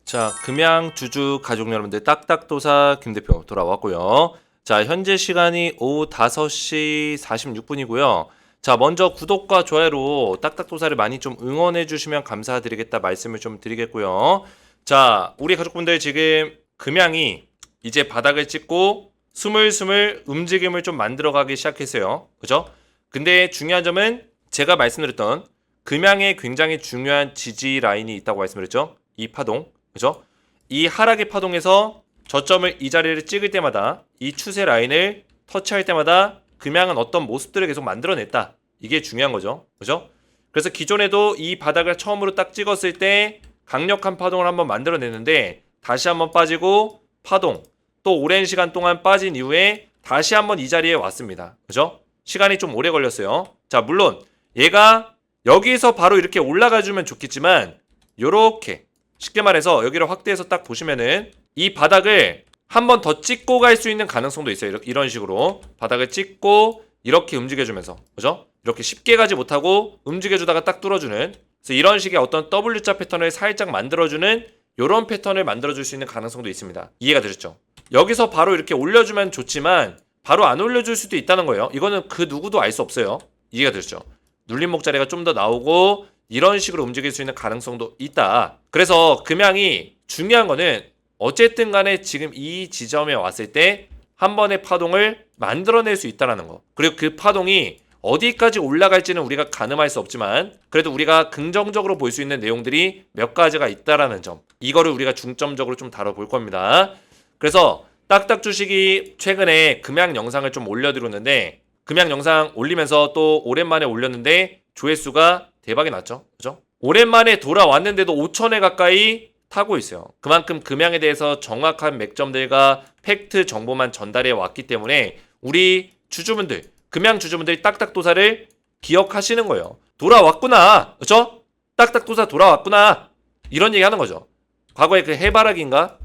자, 금양 주주 가족 여러분들 딱딱도사 김 대표 돌아왔고요. 자, 현재 시간이 오후 5시 46분이고요. 자, 먼저 구독과 좋아요로 딱딱도사를 많이 좀 응원해 주시면 감사드리겠다 말씀을 좀 드리겠고요. 자, 우리 가족분들 지금 금양이 이제 바닥을 찍고 스물스물 움직임을 좀 만들어가기 시작했어요. 그죠? 근데 중요한 점은 제가 말씀드렸던 금양에 굉장히 중요한 지지 라인이 있다고 말씀드렸죠. 이 파동. 그죠? 이 하락의 파동에서 저점을 이 자리를 찍을 때마다 이 추세 라인을 터치할 때마다 금양은 어떤 모습들을 계속 만들어냈다. 이게 중요한 거죠. 그죠? 그래서 기존에도 이 바닥을 처음으로 딱 찍었을 때 강력한 파동을 한번 만들어냈는데 다시 한번 빠지고 파동 또 오랜 시간 동안 빠진 이후에 다시 한번 이 자리에 왔습니다. 그죠? 시간이 좀 오래 걸렸어요. 자, 물론 얘가 여기서 바로 이렇게 올라가 주면 좋겠지만 요렇게 쉽게 말해서 여기를 확대해서 딱 보시면은 이 바닥을 한 번 더 찍고 갈 수 있는 가능성도 있어요. 이런 식으로 바닥을 찍고 이렇게 움직여주면서, 그죠? 이렇게 쉽게 가지 못하고 움직여주다가 딱 뚫어주는, 그래서 이런 식의 어떤 W자 패턴을 살짝 만들어주는 이런 패턴을 만들어줄 수 있는 가능성도 있습니다. 이해가 되셨죠? 여기서 바로 이렇게 올려주면 좋지만 바로 안 올려줄 수도 있다는 거예요. 이거는 그 누구도 알 수 없어요. 이해가 되셨죠? 눌림목 자리가 좀 더 나오고 이런 식으로 움직일 수 있는 가능성도 있다. 그래서 금양이 중요한 거는 어쨌든 간에 지금 이 지점에 왔을 때 한 번의 파동을 만들어낼 수 있다는 거. 그리고 그 파동이 어디까지 올라갈지는 우리가 가늠할 수 없지만 그래도 우리가 긍정적으로 볼 수 있는 내용들이 몇 가지가 있다라는 점. 이거를 우리가 중점적으로 좀 다뤄볼 겁니다. 그래서 딱딱 주식이 최근에 금양 영상을 좀 올려드렸는데 금양 영상 올리면서 또 오랜만에 올렸는데 조회수가 대박이 났죠. 그죠? 오랜만에 돌아왔는데도 5,000회 가까이 타고 있어요. 그만큼 금양에 대해서 정확한 맥점들과 팩트 정보만 전달해 왔기 때문에 우리 주주분들, 금양 주주분들이 딱딱도사를 기억하시는 거예요. 돌아왔구나. 그죠? 딱딱도사 돌아왔구나. 이런 얘기 하는 거죠. 과거에 그 해바라기인가?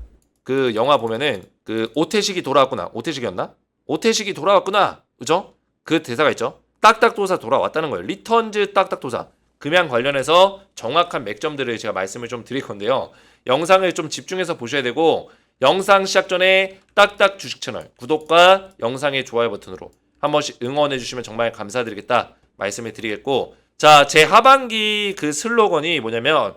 그 영화 보면은 그 오태식이 돌아왔구나. 오태식이었나? 오태식이 돌아왔구나. 그죠? 그 대사가 있죠. 딱딱도사 돌아왔다는 거예요. 리턴즈 딱딱도사. 금양 관련해서 정확한 맥점들을 제가 말씀을 좀 드릴 건데요. 영상을 좀 집중해서 보셔야 되고 영상 시작 전에 딱딱 주식 채널 구독과 영상의 좋아요 버튼으로 한 번씩 응원해 주시면 정말 감사드리겠다 말씀을 드리겠고, 자, 제 하반기 그 슬로건이 뭐냐면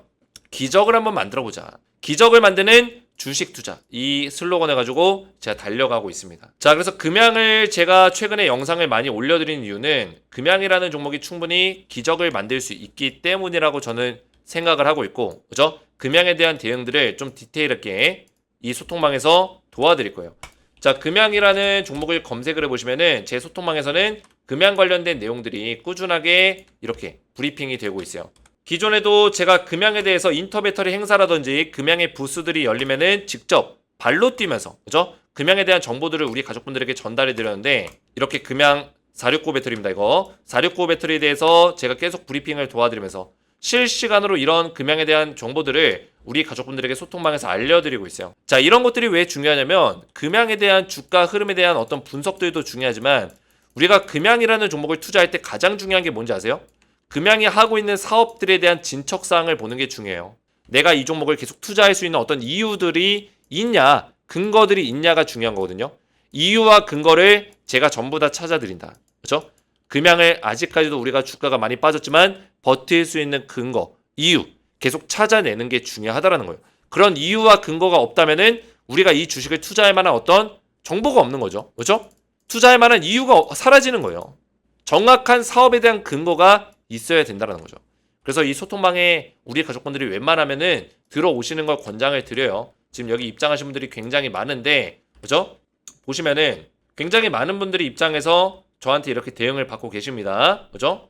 기적을 한번 만들어 보자. 기적을 만드는 주식 투자, 이 슬로건을 가지고 제가 달려가고 있습니다. 자, 그래서 금양을 제가 최근에 영상을 많이 올려드린 이유는 금양이라는 종목이 충분히 기적을 만들 수 있기 때문이라고 저는 생각을 하고 있고, 그죠? 금양에 대한 대응들을 좀 디테일하게 이 소통방에서 도와드릴 거예요. 자, 금양이라는 종목을 검색을 해보시면은 제 소통방에서는 금양 관련된 내용들이 꾸준하게 이렇게 브리핑이 되고 있어요. 기존에도 제가 금양에 대해서 인터배터리 행사라든지 금양의 부스들이 열리면은 직접 발로 뛰면서, 그죠? 금양에 대한 정보들을 우리 가족분들에게 전달해 드렸는데 이렇게 금양 469 배터리입니다. 이거 469 배터리에 대해서 제가 계속 브리핑을 도와드리면서 실시간으로 이런 금양에 대한 정보들을 우리 가족분들에게 소통방에서 알려드리고 있어요. 자, 이런 것들이 왜 중요하냐면 금양에 대한 주가 흐름에 대한 어떤 분석들도 중요하지만 우리가 금양이라는 종목을 투자할 때 가장 중요한 게 뭔지 아세요? 금양이 하고 있는 사업들에 대한 진척사항을 보는 게 중요해요. 내가 이 종목을 계속 투자할 수 있는 어떤 이유들이 있냐, 근거들이 있냐가 중요한 거거든요. 이유와 근거를 제가 전부 다 찾아드린다. 그렇죠? 금양을 아직까지도 우리가 주가가 많이 빠졌지만 버틸 수 있는 근거, 이유 계속 찾아내는 게 중요하다라는 거예요. 그런 이유와 근거가 없다면은 우리가 이 주식을 투자할 만한 어떤 정보가 없는 거죠. 그렇죠? 투자할 만한 이유가 사라지는 거예요. 정확한 사업에 대한 근거가 있어야 된다는 거죠. 그래서 이 소통방에 우리 가족분들이 웬만하면은 들어오시는 걸 권장을 드려요. 지금 여기 입장하신 분들이 굉장히 많은데, 그죠? 보시면은 굉장히 많은 분들이 입장해서 저한테 이렇게 대응을 받고 계십니다. 그죠?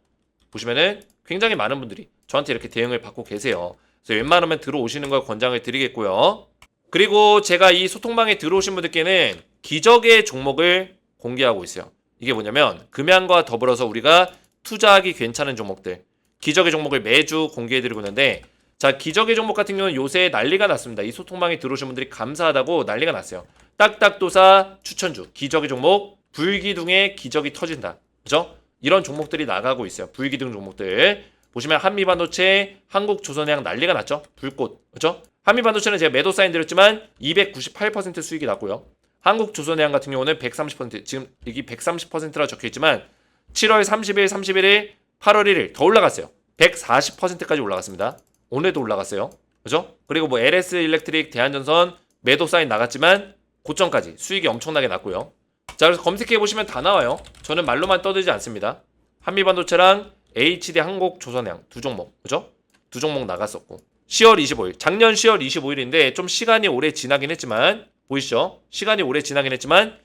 보시면은 굉장히 많은 분들이 저한테 이렇게 대응을 받고 계세요. 그래서 웬만하면 들어오시는 걸 권장을 드리겠고요. 그리고 제가 이 소통방에 들어오신 분들께는 기적의 종목을 공개하고 있어요. 이게 뭐냐면 금양과 더불어서 우리가 투자하기 괜찮은 종목들, 기적의 종목을 매주 공개해드리고 있는데, 자, 기적의 종목 같은 경우는 요새 난리가 났습니다. 이 소통방에 들어오신 분들이 감사하다고 난리가 났어요. 딱딱도사 추천주, 기적의 종목, 불기둥의 기적이 터진다. 그죠? 이런 종목들이 나가고 있어요. 불기둥 종목들. 보시면 한미반도체, 한국조선해양 난리가 났죠? 불꽃. 그죠? 한미반도체는 제가 매도 사인 드렸지만 298% 수익이 났고요. 한국조선해양 같은 경우는 130%, 지금 여기 130%라 적혀있지만 7월 30일, 31일, 8월 1일 더 올라갔어요. 140%까지 올라갔습니다. 오늘도 올라갔어요. 그죠? 그리고 뭐 LS 일렉트릭, 대한전선 매도 사인 나갔지만 고점까지 수익이 엄청나게 났고요. 자, 그래서 검색해보시면 다 나와요. 저는 말로만 떠들지 않습니다. 한미반도체랑 HD 한국조선해양 두 종목, 그죠? 두 종목 나갔었고 10월 25일, 작년 10월 25일인데 좀 시간이 오래 지나긴 했지만 보이시죠? 시간이 오래 지나긴 했지만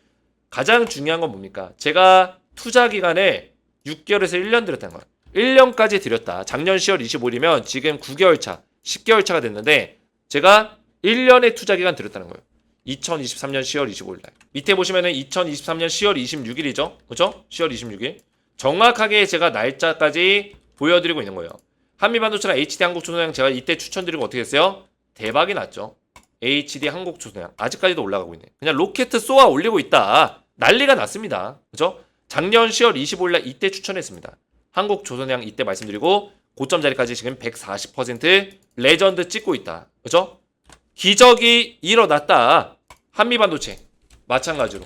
가장 중요한 건 뭡니까? 제가 투자 기간에 6개월에서 1년 드렸다는 거예요. 1년까지 드렸다. 작년 10월 25일이면 지금 9개월 차, 10개월 차가 됐는데 제가 1년의 투자 기간 드렸다는 거예요. 2023년 10월 25일 날. 밑에 보시면은 2023년 10월 26일이죠. 그죠? 10월 26일. 정확하게 제가 날짜까지 보여드리고 있는 거예요. 한미반도체랑 HD 한국조선해양 제가 이때 추천드리고 어떻게 했어요? 대박이 났죠. HD 한국조선해양 아직까지도 올라가고 있네. 그냥 로켓 쏘아 올리고 있다. 난리가 났습니다. 그죠? 작년 10월 25일 날 이때 추천했습니다. 한국조선해양 이때 말씀드리고 고점 자리까지 지금 140% 레전드 찍고 있다. 그죠? 기적이 일어났다. 한미반도체 마찬가지로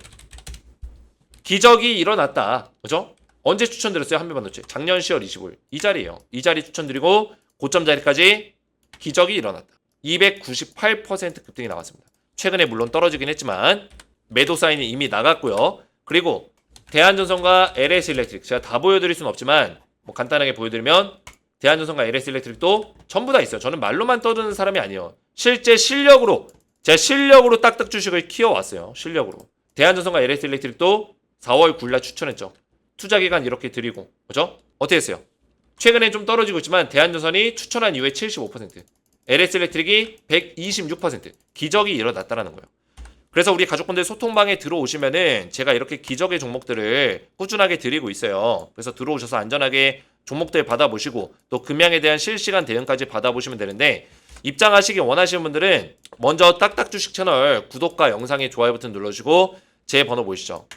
기적이 일어났다. 그죠? 언제 추천드렸어요? 한미반도체 작년 10월 25일 이 자리예요. 이 자리 추천드리고 고점 자리까지 기적이 일어났다. 298% 급등이 나왔습니다. 최근에 물론 떨어지긴 했지만 매도 사인이 이미 나갔고요. 그리고 대한전선과 LS 일렉트릭 제가 다 보여드릴 수는 없지만 뭐 간단하게 보여드리면 대한전선과 LS 일렉트릭도 전부 다 있어요. 저는 말로만 떠드는 사람이 아니에요. 실제 실력으로 제가 실력으로 딱딱 주식을 키워왔어요. 실력으로. 대한전선과 LS 일렉트릭도 4월 9일 날 추천했죠. 투자 기간 이렇게 드리고 그죠? 어떻게 했어요? 최근에 좀 떨어지고 있지만 대한전선이 추천한 이후에 75%, LS 일렉트릭이 126% 기적이 일어났다라는 거예요. 그래서 우리 가족분들 소통방에 들어오시면은 제가 이렇게 기적의 종목들을 꾸준하게 드리고 있어요. 그래서 들어오셔서 안전하게 종목들 받아보시고 또 금양에 대한 실시간 대응까지 받아보시면 되는데 입장하시기 원하시는 분들은 먼저 딱딱 주식 채널 구독과 영상에 좋아요 버튼 눌러주시고 제 번호 보이시죠?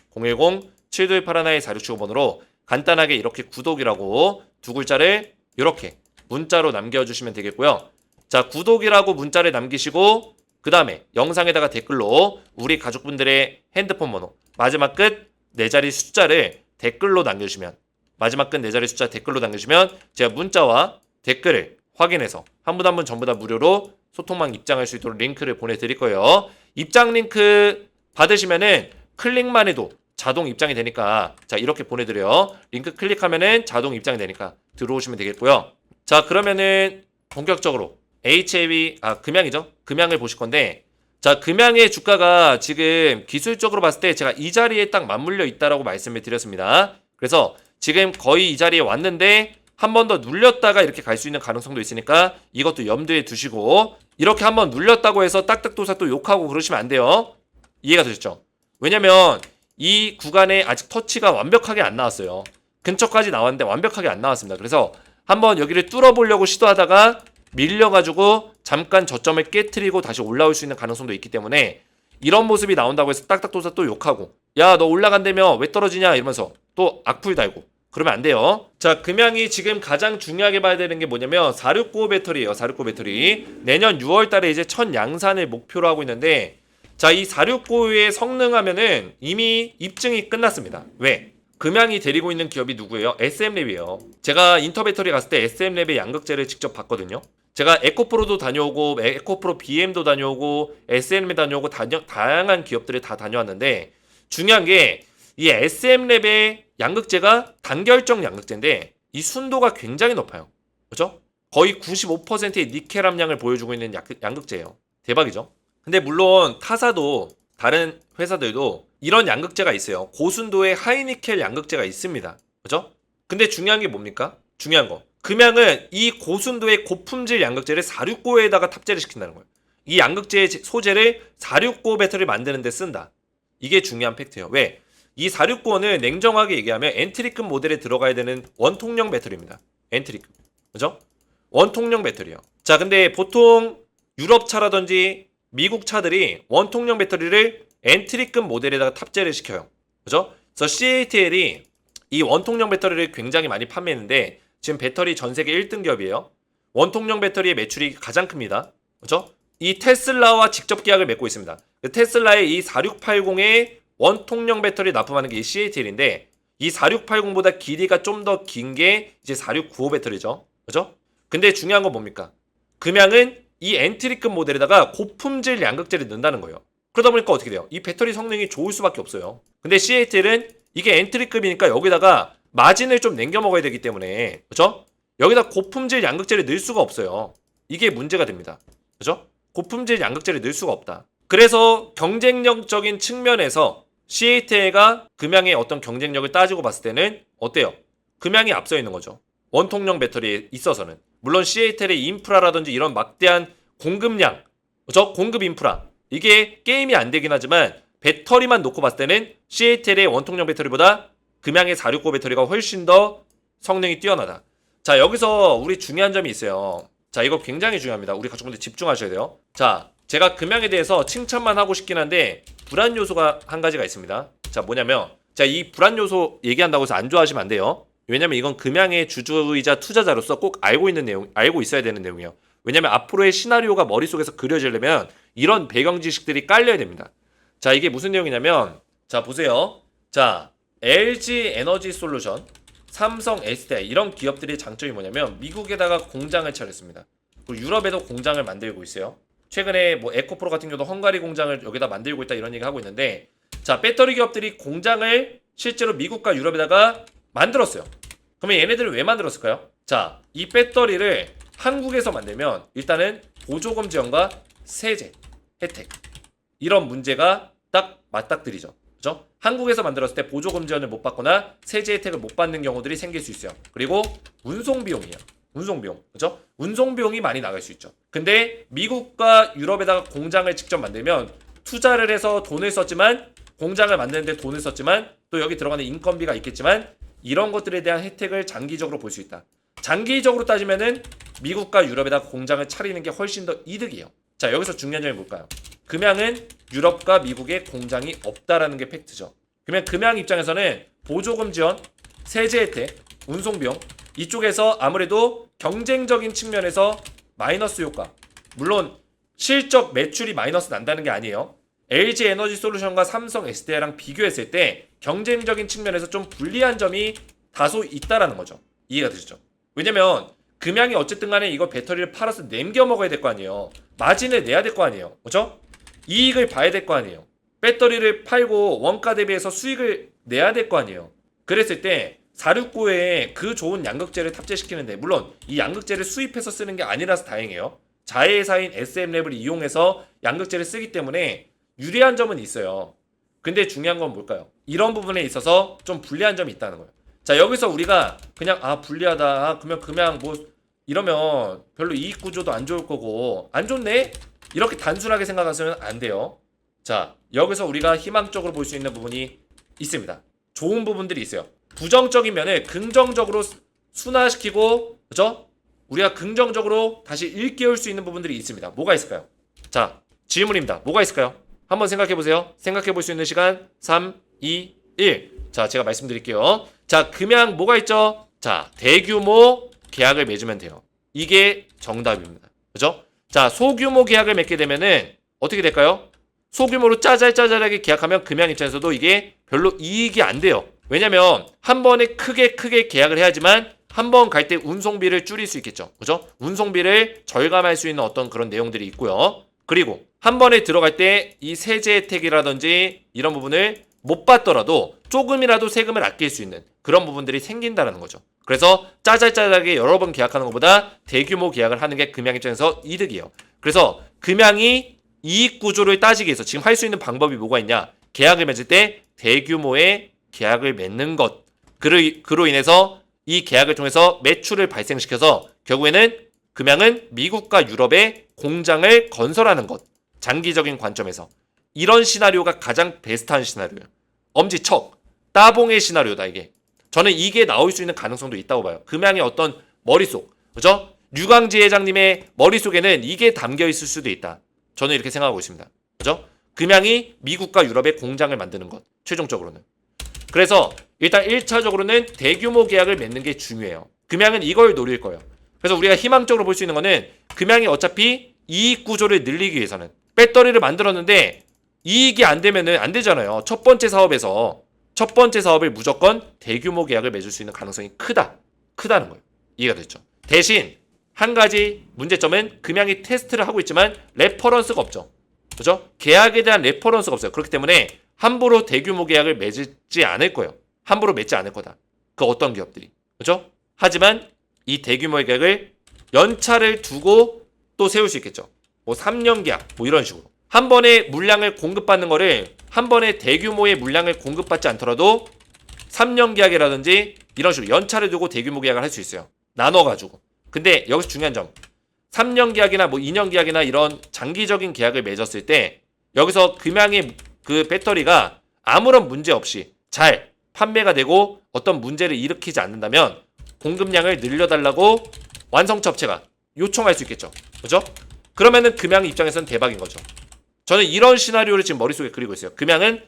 010-7281-4675 번호로 간단하게 이렇게 구독이라고 두 글자를 이렇게 문자로 남겨주시면 되겠고요. 자, 구독이라고 문자를 남기시고 그 다음에 영상에다가 댓글로 우리 가족분들의 핸드폰 번호 마지막 끝 4자리 숫자를 댓글로 남겨주시면 마지막 끝 4자리 숫자 댓글로 남겨주시면 제가 문자와 댓글을 확인해서 한 분 한 분 전부 다 무료로 소통망 입장할 수 있도록 링크를 보내드릴 거예요. 입장 링크 받으시면은 클릭만 해도 자동 입장이 되니까 자 이렇게 보내드려요. 링크 클릭하면은 자동 입장이 되니까 들어오시면 되겠고요. 자 그러면은 본격적으로 HAB 금양이죠. 금양을 보실 건데 자 금양의 주가가 지금 기술적으로 봤을 때 제가 이 자리에 딱 맞물려 있다라고 말씀을 드렸습니다. 그래서 지금 거의 이 자리에 왔는데 한 번 더 눌렸다가 이렇게 갈 수 있는 가능성도 있으니까 이것도 염두에 두시고 이렇게 한번 눌렸다고 해서 딱딱도사 또 욕하고 그러시면 안 돼요. 이해가 되셨죠? 왜냐면 이 구간에 아직 터치가 완벽하게 안 나왔어요. 근처까지 나왔는데 완벽하게 안 나왔습니다. 그래서 한번 여기를 뚫어보려고 시도하다가 밀려가지고 잠깐 저점을 깨트리고 다시 올라올 수 있는 가능성도 있기 때문에 이런 모습이 나온다고 해서 딱딱도사 또 욕하고 야 너 올라간다며 왜 떨어지냐 이러면서 또 악플 달고 그러면 안 돼요. 자 금양이 지금 가장 중요하게 봐야 되는 게 뭐냐면 469 배터리예요. 469 배터리 내년 6월 달에 이제 첫 양산을 목표로 하고 있는데 자 이 469에 성능하면은 이미 입증이 끝났습니다. 왜? 금양이 데리고 있는 기업이 누구예요? SM랩이에요. 제가 인터배터리 갔을 때 SM랩의 양극재를 직접 봤거든요. 제가 에코프로도 다녀오고 에코프로 BM도 다녀오고 SM랩 다녀오고 다양한 기업들을 다 다녀왔는데 중요한 게 이 SM랩의 양극재가 단결정 양극재인데 이 순도가 굉장히 높아요. 그죠? 거의 95%의 니켈 함량을 보여주고 있는 양극재예요. 대박이죠? 근데 물론 타사도 다른 회사들도 이런 양극재가 있어요. 고순도의 하이니켈 양극재가 있습니다. 그죠? 근데 중요한 게 뭡니까? 중요한 거. 금양은 이 고순도의 고품질 양극재를 469에다가 탑재를 시킨다는 거예요. 이 양극재의 소재를 469 배터리를 만드는 데 쓴다. 이게 중요한 팩트예요. 왜? 이 469는 냉정하게 얘기하면 엔트리급 모델에 들어가야 되는 원통형 배터리입니다. 엔트리급. 그죠? 원통형 배터리요. 자, 근데 보통 유럽 차라든지 미국 차들이 원통형 배터리를 엔트리급 모델에다가 탑재를 시켜요. 그죠? 그래서 CATL이 이 원통형 배터리를 굉장히 많이 판매했는데 지금 배터리 전 세계 1등 기업이에요. 원통형 배터리의 매출이 가장 큽니다. 그죠? 이 테슬라와 직접 계약을 맺고 있습니다. 테슬라의 이 4680의 원통령 배터리 납품하는 게 이 CATL인데 이 4680보다 길이가 좀 더 긴 게 이제 4695 배터리죠. 그죠? 근데 중요한 건 뭡니까? 금양은 이 엔트리급 모델에다가 고품질 양극재를 넣는다는 거예요. 그러다 보니까 어떻게 돼요? 이 배터리 성능이 좋을 수밖에 없어요. 근데 CATL은 이게 엔트리급이니까 여기다가 마진을 좀 남겨 먹어야 되기 때문에 그죠? 여기다 고품질 양극재를 넣을 수가 없어요. 이게 문제가 됩니다. 그죠? 고품질 양극재를 넣을 수가 없다. 그래서 경쟁력적인 측면에서 CATL가 금양의 어떤 경쟁력을 따지고 봤을 때는 어때요? 금양이 앞서 있는 거죠. 원통령 배터리에 있어서는. 물론 CATL의 인프라라든지 이런 막대한 공급량, 그죠? 공급 인프라. 이게 게임이 안 되긴 하지만 배터리만 놓고 봤을 때는 CATL의 원통령 배터리보다 금양의 469 배터리가 훨씬 더 성능이 뛰어나다. 자, 여기서 우리 중요한 점이 있어요. 자, 이거 굉장히 중요합니다. 우리 가족분들 집중하셔야 돼요. 자, 제가 금양에 대해서 칭찬만 하고 싶긴 한데 불안 요소가 한 가지가 있습니다. 자, 뭐냐면 자, 이 불안 요소 얘기한다고 해서 안 좋아하시면 안 돼요. 왜냐면 이건 금양의 주주이자 투자자로서 꼭 알고 있어야 되는 내용이에요. 왜냐면 앞으로의 시나리오가 머릿속에서 그려지려면 이런 배경 지식들이 깔려야 됩니다. 자, 이게 무슨 내용이냐면 자, 보세요. 자, LG 에너지 솔루션, 삼성 SDI 이런 기업들의 장점이 뭐냐면 미국에다가 공장을 차렸습니다. 그리고 유럽에도 공장을 만들고 있어요. 최근에 뭐 에코프로 같은 경우도 헝가리 공장을 여기다 만들고 있다 이런 얘기 하고 있는데 자, 배터리 기업들이 공장을 실제로 미국과 유럽에다가 만들었어요. 그러면 얘네들은 왜 만들었을까요? 자, 이 배터리를 한국에서 만들면 일단은 보조금 지원과 세제, 혜택 이런 문제가 딱 맞닥뜨리죠. 그죠? 한국에서 만들었을 때 보조금 지원을 못 받거나 세제 혜택을 못 받는 경우들이 생길 수 있어요. 그리고 운송 비용이에요. 운송 비용. 그죠? 운송 비용이 많이 나갈 수 있죠. 근데 미국과 유럽에다가 공장을 직접 만들면 투자를 해서 돈을 썼지만 공장을 만드는데 돈을 썼지만 또 여기 들어가는 인건비가 있겠지만 이런 것들에 대한 혜택을 장기적으로 볼 수 있다. 장기적으로 따지면은 미국과 유럽에다가 공장을 차리는 게 훨씬 더 이득이에요. 자, 여기서 중요한 점이 뭘까요? 금양은 유럽과 미국에 공장이 없다라는 게 팩트죠. 그러면 금양 입장에서는 보조금 지원, 세제 혜택, 운송 비용 이쪽에서 아무래도 경쟁적인 측면에서 마이너스 효과. 물론 실적 매출이 마이너스 난다는 게 아니에요. LG 에너지 솔루션과 삼성 SDI랑 비교했을 때 경쟁적인 측면에서 좀 불리한 점이 다소 있다라는 거죠. 이해가 되시죠? 왜냐면 금양이 어쨌든 간에 이거 배터리를 팔아서 남겨 먹어야 될 거 아니에요. 마진을 내야 될 거 아니에요. 그렇죠? 이익을 봐야 될 거 아니에요. 배터리를 팔고 원가 대비해서 수익을 내야 될 거 아니에요. 그랬을 때 469에 그 좋은 양극재를 탑재시키는데 물론 이 양극재를 수입해서 쓰는 게 아니라서 다행이에요. 자회사인 SM랩을 이용해서 양극재를 쓰기 때문에 유리한 점은 있어요. 근데 중요한 건 뭘까요? 이런 부분에 있어서 좀 불리한 점이 있다는 거예요. 자, 여기서 우리가 그냥 불리하다. 그러면 그냥 뭐 이러면 별로 이익 구조도 안 좋을 거고 안 좋네? 이렇게 단순하게 생각하시면 안 돼요. 자, 여기서 우리가 희망적으로 볼 수 있는 부분이 있습니다. 좋은 부분들이 있어요. 부정적인 면을 긍정적으로 순화시키고 그죠? 우리가 긍정적으로 다시 일깨울 수 있는 부분들이 있습니다. 뭐가 있을까요? 자, 질문입니다. 뭐가 있을까요? 한번 생각해 보세요. 생각해 볼 수 있는 시간 3, 2, 1. 자, 제가 말씀드릴게요. 자, 금양 뭐가 있죠? 자, 대규모 계약을 맺으면 돼요. 이게 정답입니다. 그죠? 자, 소규모 계약을 맺게 되면은 어떻게 될까요? 소규모로 짜잘짜잘하게 계약하면 금양 입장에서도 이게 별로 이익이 안 돼요. 왜냐면 한 번에 크게 계약을 해야지만 한 번 갈 때 운송비를 줄일 수 있겠죠. 그죠? 운송비를 절감할 수 있는 어떤 그런 내용들이 있고요. 그리고 한 번에 들어갈 때 이 세제 혜택이라든지 이런 부분을 못 받더라도 조금이라도 세금을 아낄 수 있는 그런 부분들이 생긴다는 거죠. 그래서 짜잘짜잘하게 여러 번 계약하는 것보다 대규모 계약을 하는 게 금양 입장에서 이득이에요. 그래서 금양이 이익 구조를 따지기 위해서 지금 할 수 있는 방법이 뭐가 있냐? 계약을 맺을 때 대규모의 계약을 맺는 것. 그로 인해서 이 계약을 통해서 매출을 발생시켜서 결국에는 금양은 미국과 유럽에 공장을 건설하는 것. 장기적인 관점에서. 이런 시나리오가 가장 베스트한 시나리오예요. 엄지척, 따봉의 시나리오다 이게. 저는 이게 나올 수 있는 가능성도 있다고 봐요. 금양의 어떤 머릿속, 그죠? 류광지 회장님의 머릿속에는 이게 담겨 있을 수도 있다. 저는 이렇게 생각하고 있습니다. 그죠? 금양이 미국과 유럽에 공장을 만드는 것, 최종적으로는. 그래서 일단 1차적으로는 대규모 계약을 맺는 게 중요해요. 금양은 이걸 노릴 거예요. 그래서 우리가 희망적으로 볼 수 있는 거는 금양이 어차피 이익 구조를 늘리기 위해서는 배터리를 만들었는데 이익이 안 되면은 안 되잖아요. 첫 번째 사업을 무조건 대규모 계약을 맺을 수 있는 가능성이 크다는 거예요. 이해가 됐죠? 대신 한 가지 문제점은 금양이 테스트를 하고 있지만 레퍼런스가 없죠. 그죠? 계약에 대한 레퍼런스가 없어요. 그렇기 때문에 함부로 대규모 계약을 맺지 않을 거예요. 함부로 맺지 않을 거다. 그 어떤 기업들이. 그죠? 하지만 이 대규모 계약을 연차를 두고 또 세울 수 있겠죠. 뭐 3년 계약 뭐 이런 식으로. 한 번에 물량을 공급받는 거를 한 번에 대규모의 물량을 공급받지 않더라도 3년 계약이라든지 이런 식으로 연차를 두고 대규모 계약을 할 수 있어요. 나눠가지고. 근데 여기서 중요한 점. 3년 계약이나 뭐 2년 계약이나 이런 장기적인 계약을 맺었을 때 여기서 금양의 그 배터리가 아무런 문제 없이 잘 판매가 되고 어떤 문제를 일으키지 않는다면 공급량을 늘려달라고 완성차 업체가 요청할 수 있겠죠. 그죠? 그러면은 금양 입장에서는 대박인 거죠. 저는 이런 시나리오를 지금 머릿속에 그리고 있어요. 금양은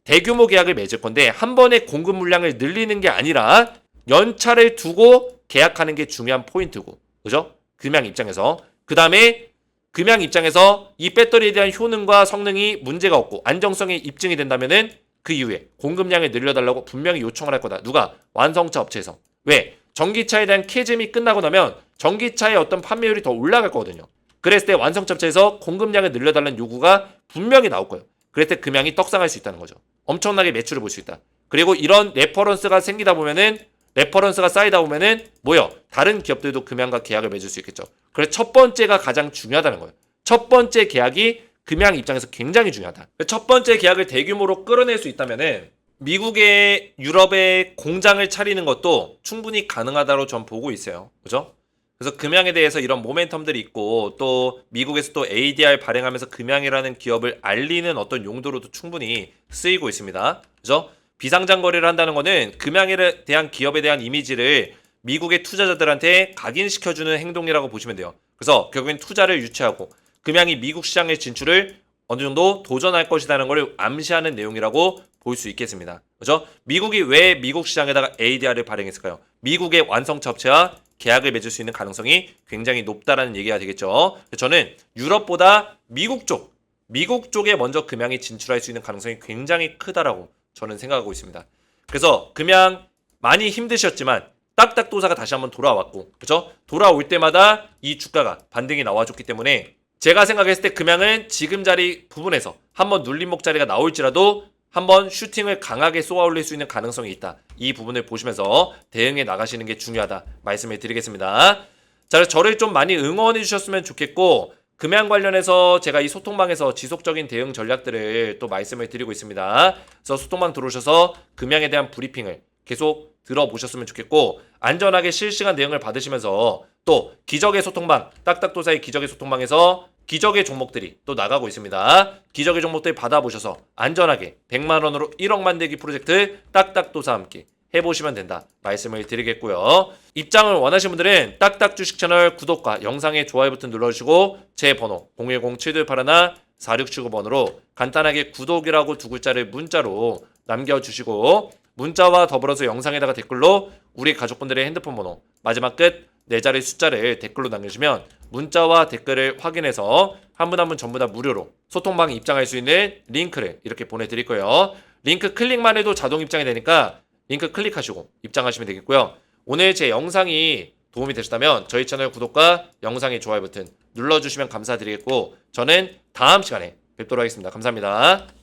대규모 계약을 맺을 건데 한 번에 공급 물량을 늘리는 게 아니라 연차를 두고 계약하는 게 중요한 포인트고. 그죠? 금양 입장에서. 그 다음에 금양 입장에서 이 배터리에 대한 효능과 성능이 문제가 없고 안정성이 입증이 된다면은 그 이후에 공급량을 늘려달라고 분명히 요청을 할 거다. 누가? 완성차 업체에서. 왜? 전기차에 대한 캐즘이 끝나고 나면 전기차의 어떤 판매율이 더 올라갈 거거든요. 그랬을 때 완성차 업체에서 공급량을 늘려달라는 요구가 분명히 나올 거예요. 그랬을 때 금양이 떡상할 수 있다는 거죠. 엄청나게 매출을 볼 수 있다. 그리고 이런 레퍼런스가 생기다 보면은 레퍼런스가 쌓이다 보면은 뭐요? 다른 기업들도 금양과 계약을 맺을 수 있겠죠. 그래서 첫 번째가 가장 중요하다는 거예요. 첫 번째 계약이 금양 입장에서 굉장히 중요하다. 첫 번째 계약을 대규모로 끌어낼 수 있다면은 미국의 유럽에 공장을 차리는 것도 충분히 가능하다고 전 보고 있어요. 그죠? 그래서 금양에 대해서 이런 모멘텀들이 있고 또 미국에서 또 ADR 발행하면서 금양이라는 기업을 알리는 어떤 용도로도 충분히 쓰이고 있습니다. 그죠? 비상장 거래를 한다는 거는 금양에 대한 기업에 대한 이미지를 미국의 투자자들한테 각인시켜주는 행동이라고 보시면 돼요. 그래서 결국엔 투자를 유치하고 금양이 미국 시장의 진출을 어느 정도 도전할 것이라는 걸 암시하는 내용이라고 볼 수 있겠습니다. 그죠? 미국이 왜 미국 시장에다가 ADR을 발행했을까요? 미국의 완성차 업체와 계약을 맺을 수 있는 가능성이 굉장히 높다라는 얘기가 되겠죠. 저는 유럽보다 미국 쪽에 먼저 금양이 진출할 수 있는 가능성이 굉장히 크다라고 저는 생각하고 있습니다. 그래서 금양 많이 힘드셨지만 딱딱도사가 다시 한번 돌아왔고, 그죠? 돌아올 때마다 이 주가가 반등이 나와줬기 때문에 제가 생각했을 때 금양은 지금 자리 부분에서 한번 눌림목 자리가 나올지라도 한번 슈팅을 강하게 쏘아 올릴 수 있는 가능성이 있다. 이 부분을 보시면서 대응해 나가시는 게 중요하다 말씀을 드리겠습니다. 자, 저를 좀 많이 응원해 주셨으면 좋겠고 금양 관련해서 제가 이 소통방에서 지속적인 대응 전략들을 또 말씀을 드리고 있습니다. 그래서 소통방 들어오셔서 금양에 대한 브리핑을 계속 들어보셨으면 좋겠고 안전하게 실시간 대응을 받으시면서 또 기적의 소통방, 딱딱도사의 기적의 소통방에서 기적의 종목들이 또 나가고 있습니다. 기적의 종목들 받아보셔서 안전하게 100만원으로 1억 만들기 프로젝트 딱딱도사와 함께 해보시면 된다 말씀을 드리겠고요. 입장을 원하시는 분들은 딱딱 주식 채널 구독과 영상의 좋아요 버튼 눌러주시고 제 번호 010-7281-4679번으로 간단하게 구독이라고 두 글자를 문자로 남겨주시고 문자와 더불어서 영상에다가 댓글로 우리 가족분들의 핸드폰 번호 마지막 끝 4자리 숫자를 댓글로 남겨주시면 문자와 댓글을 확인해서 한 분 한 분 전부 다 무료로 소통방에 입장할 수 있는 링크를 이렇게 보내드릴 거예요. 링크 클릭만 해도 자동 입장이 되니까 링크 클릭하시고 입장하시면 되겠고요. 오늘 제 영상이 도움이 되셨다면 저희 채널 구독과 영상의 좋아요 버튼 눌러주시면 감사드리겠고 저는 다음 시간에 뵙도록 하겠습니다. 감사합니다.